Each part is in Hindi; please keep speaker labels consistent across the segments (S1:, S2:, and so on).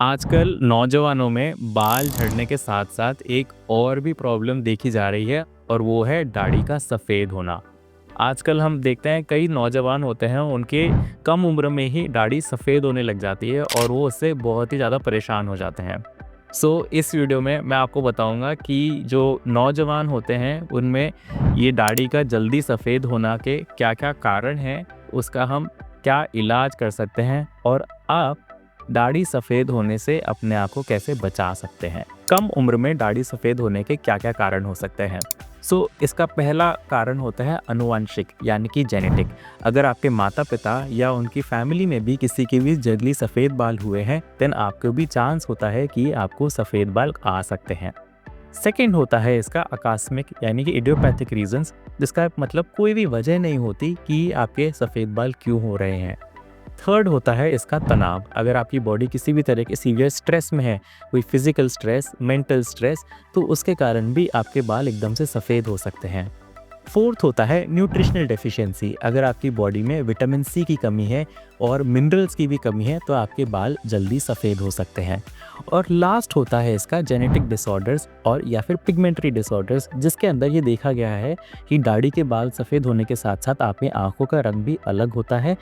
S1: आजकल नौजवानों में बाल झड़ने के साथ साथ एक और भी प्रॉब्लम देखी जा रही है और वो है दाढ़ी का सफ़ेद होना। आजकल हम देखते हैं कई नौजवान होते हैं उनके कम उम्र में ही दाढ़ी सफ़ेद होने लग जाती है और वो उससे बहुत ही ज़्यादा परेशान हो जाते हैं। इस वीडियो में मैं आपको बताऊंगा कि जो नौजवान होते हैं उनमें ये दाढ़ी का जल्दी सफ़ेद होना के क्या-क्या कारण हैं, उसका हम क्या इलाज कर सकते हैं और आप दाढ़ी सफ़ेद होने से अपने आप को कैसे बचा सकते हैं। कम उम्र में दाढ़ी सफ़ेद होने के क्या-क्या कारण हो सकते हैं। इसका पहला कारण होता है आनुवंशिक यानी कि जेनेटिक। अगर आपके माता-पिता या उनकी फैमिली में भी किसी के भी जल्दी सफ़ेद बाल हुए हैं, देन आपको भी चांस होता है कि आपको सफ़ेद बाल आ सकते हैं। सेकंड होता है इसका आकस्मिक यानी कि इडियोपैथिक रीजंस, जिसका मतलब कोई भी वजह नहीं होती कि आपके सफ़ेद बाल क्यों हो रहे हैं। थर्ड होता है इसका तनाव। अगर आपकी बॉडी किसी भी तरह के सीवियर स्ट्रेस में है, कोई फिजिकल स्ट्रेस, मेंटल स्ट्रेस, तो उसके कारण भी आपके बाल एकदम से सफ़ेद हो सकते हैं। फोर्थ होता है न्यूट्रिशनल डेफिशिएंसी। अगर आपकी बॉडी में विटामिन सी की कमी है और मिनरल्स की भी कमी है तो आपके बाल जल्दी सफ़ेद हो सकते हैं। और लास्ट होता है इसका जेनेटिक डिसऑर्डर्स और या फिर पिगमेंटरी डिसऑर्डर्स, जिसके अंदर ये देखा गया है कि दाढ़ी के बाल सफ़ेद होने के साथ साथ आप में आँखों का रंग भी अलग होता है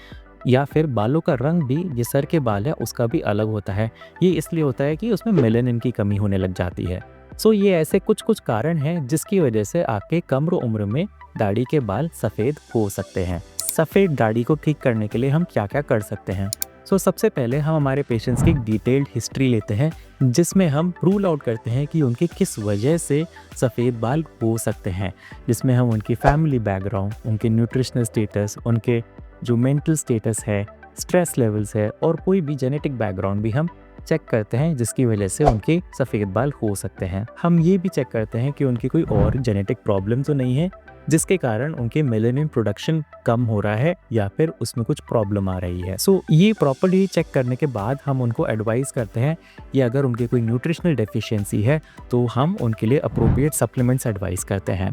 S1: या फिर बालों का रंग भी, ये सर के बाल है उसका भी अलग होता है। ये इसलिए होता है कि उसमें मेलानिन की कमी होने लग जाती है। ये ऐसे कुछ कारण हैं जिसकी वजह से आपके कम उम्र में दाढ़ी के बाल सफ़ेद हो सकते हैं। सफ़ेद दाढ़ी को ठीक करने के लिए हम क्या-क्या कर सकते हैं? सबसे पहले हम हमारे पेशेंट्स की डिटेल्ड हिस्ट्री लेते हैं, जिसमें हम रूल आउट करते हैं कि उनके किस वजह से सफ़ेद बाल हो सकते हैं। जिसमें हम उनकी फैमिली बैकग्राउंड, उनके न्यूट्रिशनल स्टेटस, उनके जो मेंटल स्टेटस है, स्ट्रेस लेवल्स है और कोई भी जेनेटिक बैकग्राउंड भी हम चेक करते हैं, जिसकी वजह से उनके सफ़ेद बाल हो सकते हैं। हम ये भी चेक करते हैं कि उनकी कोई और जेनेटिक प्रॉब्लम तो नहीं है, जिसके कारण उनके मेलानिन प्रोडक्शन कम हो रहा है या फिर उसमें कुछ प्रॉब्लम आ रही है। ये प्रॉपर्ली चेक करने के बाद हम उनको एडवाइस करते हैं कि अगर उनकी कोई न्यूट्रिशनल डेफिशिएंसी है तो हम उनके लिए अप्रोप्रिएट सप्लीमेंट्स एडवाइस करते हैं।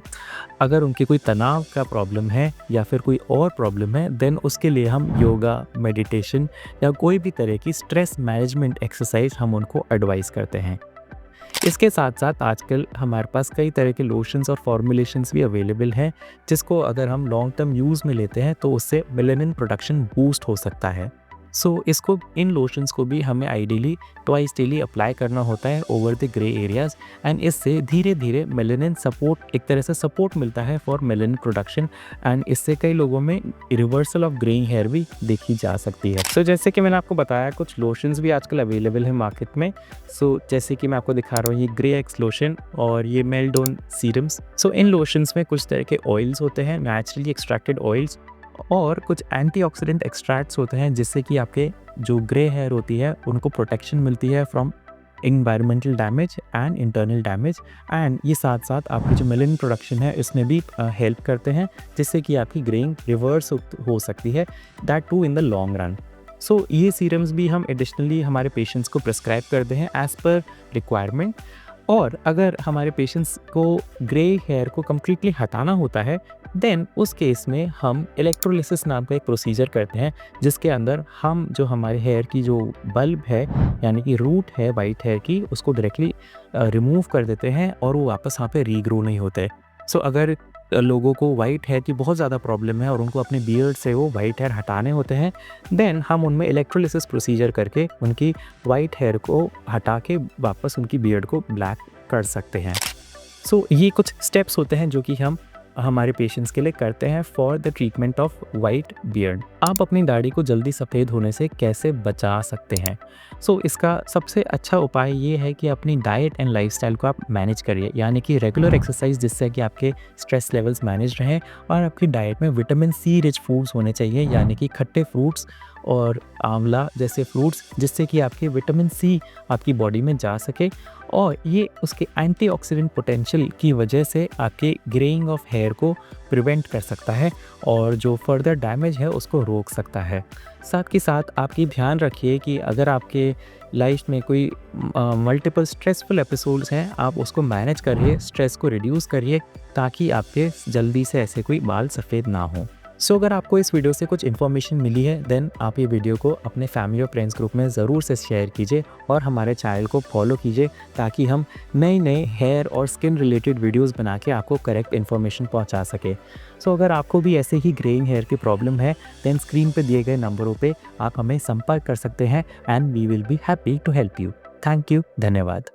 S1: अगर उनकी कोई तनाव का प्रॉब्लम है या फिर कोई और प्रॉब्लम है, देन उसके लिए हम योगा, मेडिटेशन या कोई भी तरह की स्ट्रेस मैनेजमेंट एक्सरसाइज हम उनको एडवाइस करते हैं। इसके साथ साथ आजकल हमारे पास कई तरह के लोशंस और फॉर्मुलेशंस भी अवेलेबल हैं, जिसको अगर हम लॉन्ग टर्म यूज़ में लेते हैं तो उससे मेलानिन प्रोडक्शन बूस्ट हो सकता है। इसको इन लोशंस को भी हमें आइडियली ट्वाइस डेली अप्लाई करना होता है over the grey areas, and इससे धीरे धीरे मेलानिन सपोर्ट, एक तरह से सपोर्ट मिलता है फॉर मेलानिन प्रोडक्शन, एंड इससे कई लोगों में रिवर्सल ऑफ ग्रेइंग हेयर भी देखी जा सकती है। जैसे कि मैंने आपको बताया, कुछ लोशंस भी आजकल अवेलेबल है मार्केट में। जैसे कि मैं आपको दिखा रहा हूँ, ये ग्रे एक्स लोशन और ये मेल्डोन सीरम्स। इन लोशंस में कुछ तरह के ऑयल्स होते हैं, नेचुरली एक्सट्रैक्टेड ऑयल्स, और कुछ एंटीऑक्सीडेंट एक्सट्रैक्ट्स होते हैं, जिससे कि आपके जो ग्रे हेयर होती है उनको प्रोटेक्शन मिलती है from environmental damage and internal damage, and ये साथ साथ आपकी जो मेलानिन प्रोडक्शन है इसमें भी हेल्प करते हैं, जिससे कि आपकी ग्रेइंग रिवर्स हो सकती है, that too in the long run. ये सीरम्स भी हम एडिशनली हमारे पेशेंट्स को प्रिस्क्राइब करते हैं एज़ पर रिक्वायरमेंट। और अगर हमारे पेशेंट्स को ग्रे हेयर को कम्प्लीटली हटाना होता है, देन उस केस में हम इलेक्ट्रोलिसिस नाम का एक प्रोसीजर करते हैं, जिसके अंदर हम जो हमारे हेयर की जो बल्ब है यानी कि रूट है वाइट हेयर की, उसको डायरेक्टली रिमूव कर देते हैं और वो वापस वहाँ पे रीग्रो नहीं होते। अगर लोगों को वाइट हेयर की बहुत ज़्यादा प्रॉब्लम है और उनको अपने बियर्ड से वो वाइट हेयर हटाने होते हैं, देन हम उनमें इलेक्ट्रोलिसिस प्रोसीजर करके उनकी वाइट हेयर को हटा के वापस उनकी बियर्ड को ब्लैक कर सकते हैं। ये कुछ स्टेप्स होते हैं जो कि हम हमारे पेशेंट्स के लिए करते हैं for the treatment of white beard. आप अपनी दाढ़ी को जल्दी सफ़ेद होने से कैसे बचा सकते हैं? इसका सबसे अच्छा उपाय ये है कि अपनी डाइट एंड लाइफस्टाइल को आप मैनेज करिए, यानी कि रेगुलर एक्सरसाइज, जिससे कि आपके स्ट्रेस लेवल्स मैनेज रहें, और आपकी डाइट में विटामिन सी रिच फूड्स होने चाहिए, यानी कि खट्टे फ्रूट्स और आंवला जैसे फ्रूट्स, जिससे कि आपके विटामिन सी आपकी बॉडी में जा सके, और ये उसके एंटीऑक्सीडेंट पोटेंशियल की वजह से आपके ग्रेइंग ऑफ हेयर को प्रिवेंट कर सकता है और जो फर्दर डैमेज है उसको रोक सकता है। साथ के साथ आप ये ध्यान रखिए कि अगर आपके लाइफ में कोई मल्टीपल स्ट्रेसफुल एपिसोड्स हैं, आप उसको मैनेज करिए, स्ट्रेस को रिड्यूस करिए, ताकि आपके जल्दी से ऐसे कोई बाल सफ़ेद ना हो। सो अगर आपको इस वीडियो से कुछ इन्फॉर्मेशन मिली है देन आप ये वीडियो को अपने फैमिली और फ्रेंड्स ग्रुप में ज़रूर से शेयर कीजिए और हमारे चैनल को फॉलो कीजिए ताकि हम नए नए हेयर और स्किन रिलेटेड वीडियोस बना के आपको करेक्ट इन्फॉर्मेशन पहुंचा सके। सो अगर आपको भी ऐसे ही ग्रेइंग हेयर की प्रॉब्लम है देन स्क्रीन पे दिए गए नंबरों पे आप हमें संपर्क कर सकते हैं and we will be happy to help you. Thank you, धन्यवाद।